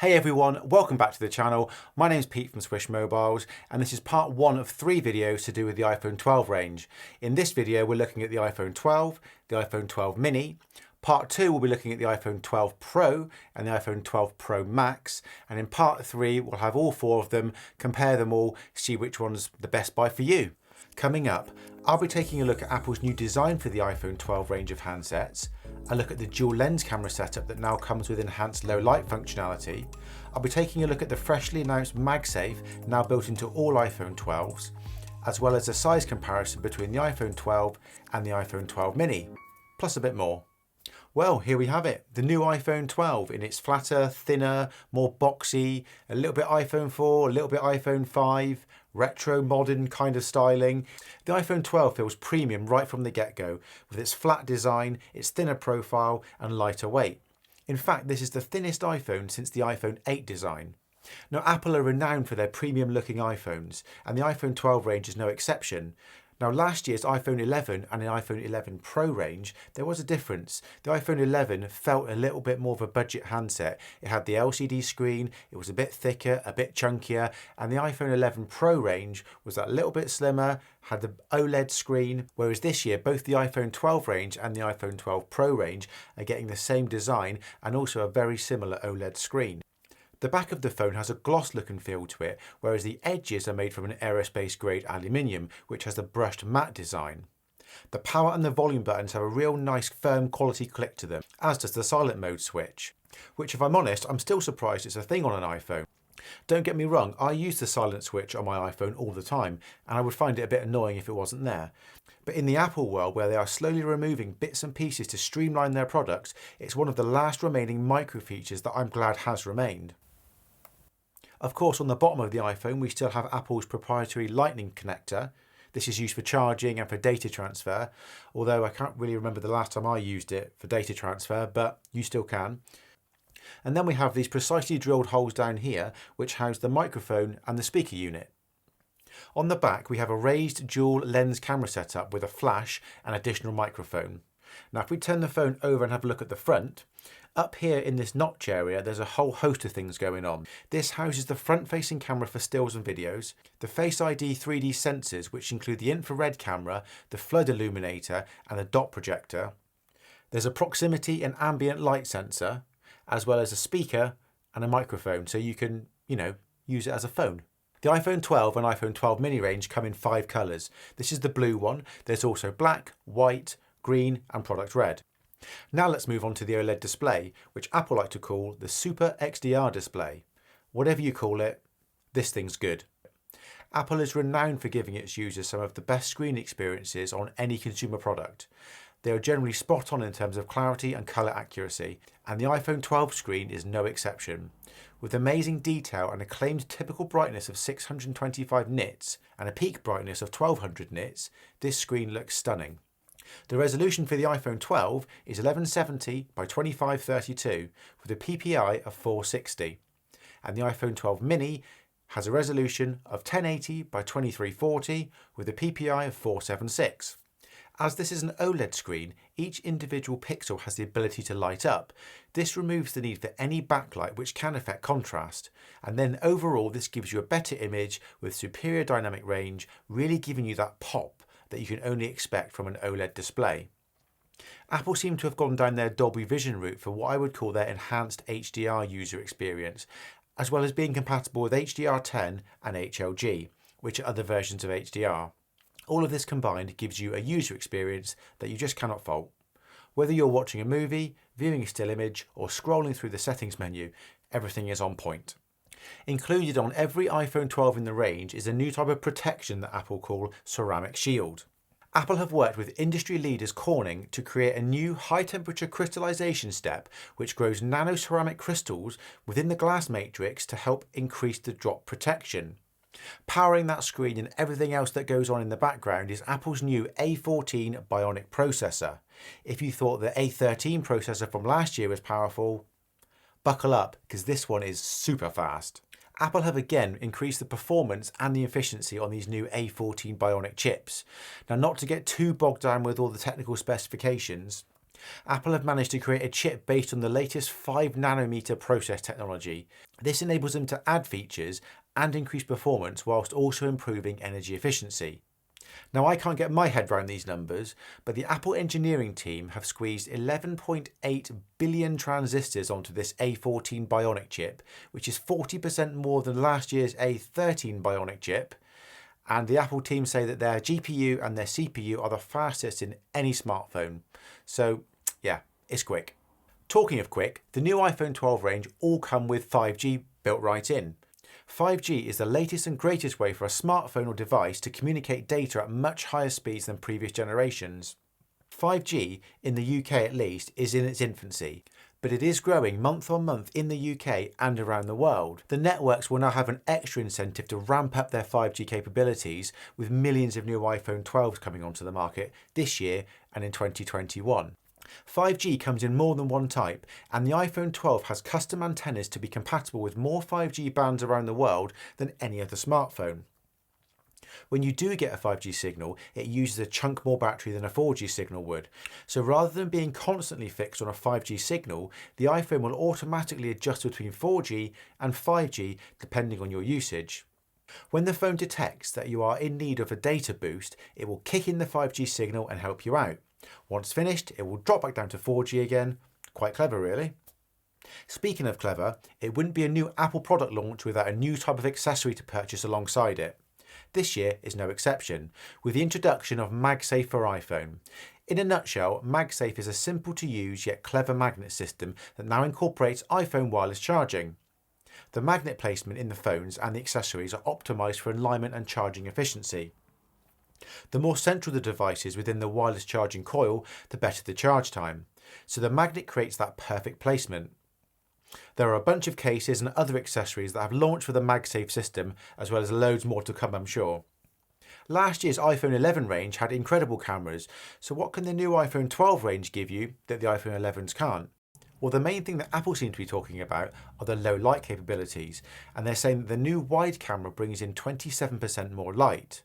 Hey everyone, welcome back to the channel. My name's Pete from Swish Mobiles and this is part one of 3 videos to do with the iPhone 12 range. In this video we're looking at the iPhone 12, the iPhone 12 mini. Part 2 we'll be looking at the iPhone 12 Pro and the iPhone 12 Pro Max, and in part 3 we'll have all 4 of them, compare them all, see which one's the best buy for you. Coming up, I'll be taking a look at Apple's new design for the iPhone 12 range of handsets, a look at the dual lens camera setup that now comes with enhanced low light functionality. I'll be taking a look at the freshly announced MagSafe now built into all iPhone 12s, as well as a size comparison between the iPhone 12 and the iPhone 12 mini, plus a bit more. Well, here we have it, the new iPhone 12 in its flatter, thinner, more boxy, a little bit iPhone 4, a little bit iPhone 5, retro modern kind of styling. The iPhone 12 feels premium right from the get-go, with its flat design, its thinner profile and lighter weight. In fact, this is the thinnest iPhone since the iPhone 8 design. Now, Apple are renowned for their premium looking iPhones, and the iPhone 12 range is no exception. Now, last year's iPhone 11 and the iPhone 11 Pro range, there was a difference. The iPhone 11 felt a little bit more of a budget handset. It had the LCD screen, it was a bit thicker, a bit chunkier, and the iPhone 11 Pro range was that little bit slimmer, had the OLED screen, whereas this year both the iPhone 12 range and the iPhone 12 Pro range are getting the same design and also a very similar OLED screen. The back of the phone has a gloss look and feel to it, whereas the edges are made from an aerospace grade aluminium, which has a brushed matte design. The power and the volume buttons have a real nice firm quality click to them, as does the silent mode switch, which if I'm honest, I'm still surprised it's a thing on an iPhone. Don't get me wrong, I use the silent switch on my iPhone all the time, and I would find it a bit annoying if it wasn't there. But in the Apple world, where they are slowly removing bits and pieces to streamline their products, it's one of the last remaining micro features that I'm glad has remained. Of course, on the bottom of the iPhone, we still have Apple's proprietary Lightning connector. This is used for charging and for data transfer, although I can't really remember the last time I used it for data transfer, but you still can. And then we have these precisely drilled holes down here, which house the microphone and the speaker unit. On the back, we have a raised dual lens camera setup with a flash and additional microphone. Now, if we turn the phone over and have a look at the front, up here in this notch area, there's a whole host of things going on. This houses the front-facing camera for stills and videos, the Face ID 3D sensors, which include the infrared camera, the flood illuminator, and the dot projector. There's a proximity and ambient light sensor, as well as a speaker and a microphone, so you can, use it as a phone. The iPhone 12 and iPhone 12 mini range come in 5 colours. This is the blue one. There's also black, white, green, and product red. Now let's move on to the OLED display, which Apple like to call the Super XDR display. Whatever you call it, this thing's good. Apple is renowned for giving its users some of the best screen experiences on any consumer product. They are generally spot on in terms of clarity and colour accuracy, and the iPhone 12 screen is no exception. With amazing detail and a claimed typical brightness of 625 nits and a peak brightness of 1200 nits, this screen looks stunning. The resolution for the iPhone 12 is 1170 by 2532 with a PPI of 460, and the iPhone 12 mini has a resolution of 1080 by 2340 with a PPI of 476. As this is an OLED screen, each individual pixel has the ability to light up. This removes the need for any backlight, which can affect contrast, and then overall this gives you a better image with superior dynamic range, really giving you that pop that you can only expect from an OLED display. Apple seem to have gone down their Dolby Vision route for what I would call their enhanced HDR user experience, as well as being compatible with HDR10 and HLG, which are other versions of HDR. All of this combined gives you a user experience that you just cannot fault. Whether you're watching a movie, viewing a still image, or scrolling through the settings menu, everything is on point. Included on every iPhone 12 in the range is a new type of protection that Apple call Ceramic Shield. Apple have worked with industry leaders Corning to create a new high temperature crystallization step which grows nano ceramic crystals within the glass matrix to help increase the drop protection. Powering that screen and everything else that goes on in the background is Apple's new A14 Bionic processor. If you thought the A13 processor from last year was powerful, buckle up because this one is super fast. Apple have again increased the performance and the efficiency on these new A14 Bionic chips. Now, not to get too bogged down with all the technical specifications, Apple have managed to create a chip based on the latest 5nm process technology. This enables them to add features and increase performance whilst also improving energy efficiency. Now, I can't get my head around these numbers, but the Apple engineering team have squeezed 11.8 billion transistors onto this A14 Bionic chip, which is 40% more than last year's A13 Bionic chip. And the Apple team say that their GPU and their CPU are the fastest in any smartphone. So yeah, it's quick. Talking of quick, the new iPhone 12 range all come with 5G built right in. 5G is the latest and greatest way for a smartphone or device to communicate data at much higher speeds than previous generations. 5G, in the UK at least, is in its infancy, but it is growing month on month in the UK and around the world. The networks will now have an extra incentive to ramp up their 5G capabilities, with millions of new iPhone 12s coming onto the market this year and in 2021. 5G comes in more than one type, and the iPhone 12 has custom antennas to be compatible with more 5G bands around the world than any other smartphone. When you do get a 5G signal, it uses a chunk more battery than a 4G signal would. So rather than being constantly fixed on a 5G signal, the iPhone will automatically adjust between 4G and 5G depending on your usage. When the phone detects that you are in need of a data boost, it will kick in the 5G signal and help you out. Once finished, it will drop back down to 4G again. Quite clever, really. Speaking of clever, it wouldn't be a new Apple product launch without a new type of accessory to purchase alongside it. This year is no exception, with the introduction of MagSafe for iPhone. In a nutshell, MagSafe is a simple to use yet clever magnet system that now incorporates iPhone wireless charging. The magnet placement in the phones and the accessories are optimised for alignment and charging efficiency. The more central the device is within the wireless charging coil, the better the charge time. So the magnet creates that perfect placement. There are a bunch of cases and other accessories that have launched with the MagSafe system, as well as loads more to come, I'm sure. Last year's iPhone 11 range had incredible cameras, so what can the new iPhone 12 range give you that the iPhone 11s can't? Well, the main thing that Apple seem to be talking about are the low light capabilities, and they're saying that the new wide camera brings in 27% more light.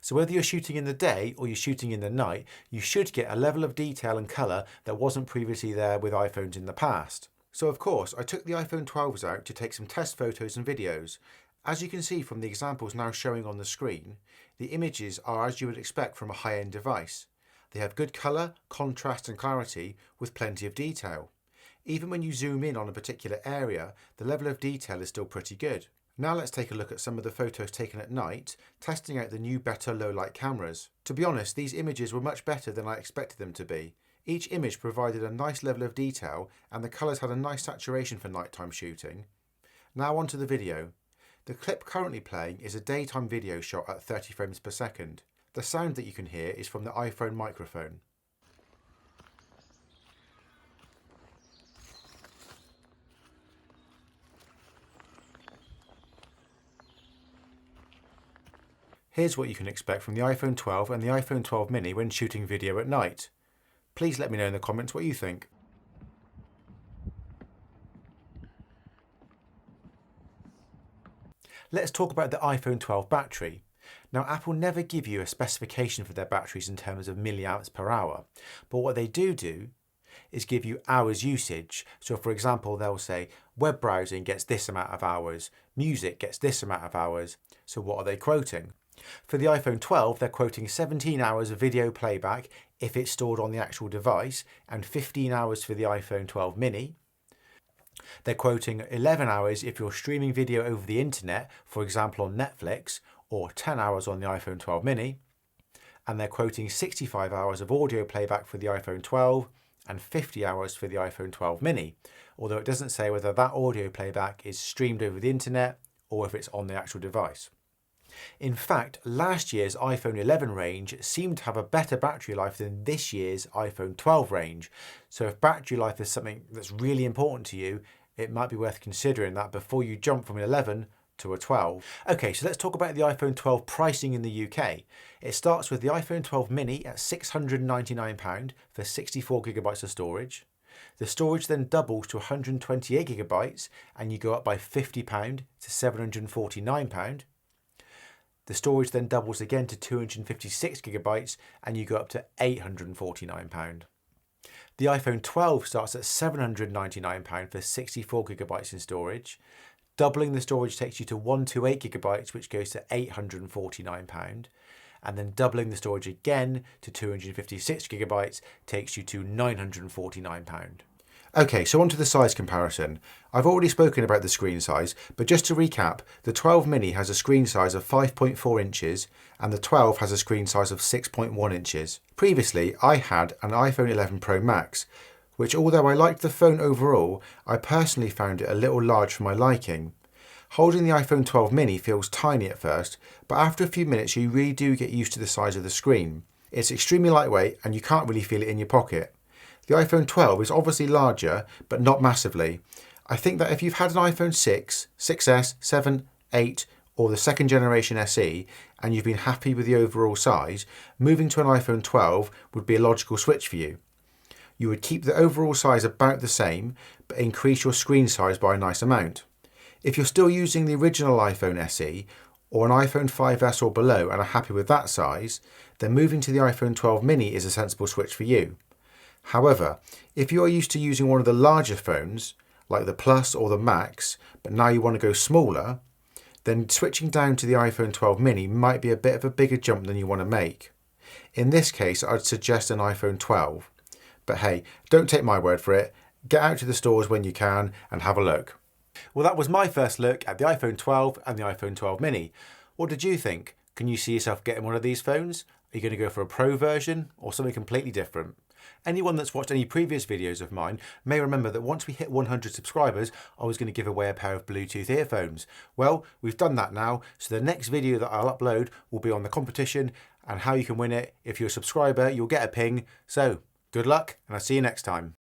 So whether you're shooting in the day or you're shooting in the night, you should get a level of detail and colour that wasn't previously there with iPhones in the past. So of course, I took the iPhone 12s out to take some test photos and videos. As you can see from the examples now showing on the screen, the images are as you would expect from a high-end device. They have good colour, contrast and clarity with plenty of detail. Even when you zoom in on a particular area, the level of detail is still pretty good. Now let's take a look at some of the photos taken at night, testing out the new better low-light cameras. To be honest, these images were much better than I expected them to be. Each image provided a nice level of detail and the colours had a nice saturation for nighttime shooting. Now onto the video. The clip currently playing is a daytime video shot at 30 frames per second. The sound that you can hear is from the iPhone microphone. Here's what you can expect from the iPhone 12 and the iPhone 12 mini when shooting video at night. Please let me know in the comments what you think. Let's talk about the iPhone 12 battery. Now, Apple never give you a specification for their batteries in terms of milliamps per hour, but what they do is give you hours usage. So for example, they'll say web browsing gets this amount of hours, music gets this amount of hours. So what are they quoting? For the iPhone 12, they're quoting 17 hours of video playback if it's stored on the actual device, and 15 hours for the iPhone 12 mini. They're quoting 11 hours if you're streaming video over the internet, for example on Netflix, or 10 hours on the iPhone 12 mini. And they're quoting 65 hours of audio playback for the iPhone 12 and 50 hours for the iPhone 12 mini, although it doesn't say whether that audio playback is streamed over the internet or if it's on the actual device. In fact, last year's iPhone 11 range seemed to have a better battery life than this year's iPhone 12 range. So if battery life is something that's really important to you, it might be worth considering that before you jump from an 11 to a 12. Okay, so let's talk about the iPhone 12 pricing in the UK. It starts with the iPhone 12 mini at £699 for 64GB of storage. The storage then doubles to 128GB and you go up by £50 to £749. The storage then doubles again to 256GB and you go up to £849. The iPhone 12 starts at £799 for 64GB in storage. Doubling the storage takes you to 128GB, which goes to £849. And then doubling the storage again to 256GB takes you to £949. Okay, so on to the size comparison. I've already spoken about the screen size, but just to recap, the 12 mini has a screen size of 5.4 inches and the 12 has a screen size of 6.1 inches. Previously, I had an iPhone 11 Pro Max, which although I liked the phone overall, I personally found it a little large for my liking. Holding the iPhone 12 mini feels tiny at first, but after a few minutes you really do get used to the size of the screen. It's extremely lightweight and you can't really feel it in your pocket. The iPhone 12 is obviously larger, but not massively. I think that if you've had an iPhone 6, 6S, 7, 8, or the second generation SE, and you've been happy with the overall size, moving to an iPhone 12 would be a logical switch for you. You would keep the overall size about the same, but increase your screen size by a nice amount. If you're still using the original iPhone SE, or an iPhone 5S or below and are happy with that size, then moving to the iPhone 12 mini is a sensible switch for you. However, if you are used to using one of the larger phones, like the Plus or the Max, but now you want to go smaller, then switching down to the iPhone 12 mini might be a bit of a bigger jump than you want to make. In this case, I'd suggest an iPhone 12. But hey, don't take my word for it. Get out to the stores when you can and have a look. Well, that was my first look at the iPhone 12 and the iPhone 12 mini. What did you think? Can you see yourself getting one of these phones? Are you going to go for a Pro version or something completely different? Anyone that's watched any previous videos of mine may remember that once we hit 100 subscribers, I was going to give away a pair of Bluetooth earphones. Well, we've done that now, so the next video that I'll upload will be on the competition and how you can win it. If you're a subscriber, you'll get a ping. So, good luck, and I'll see you next time.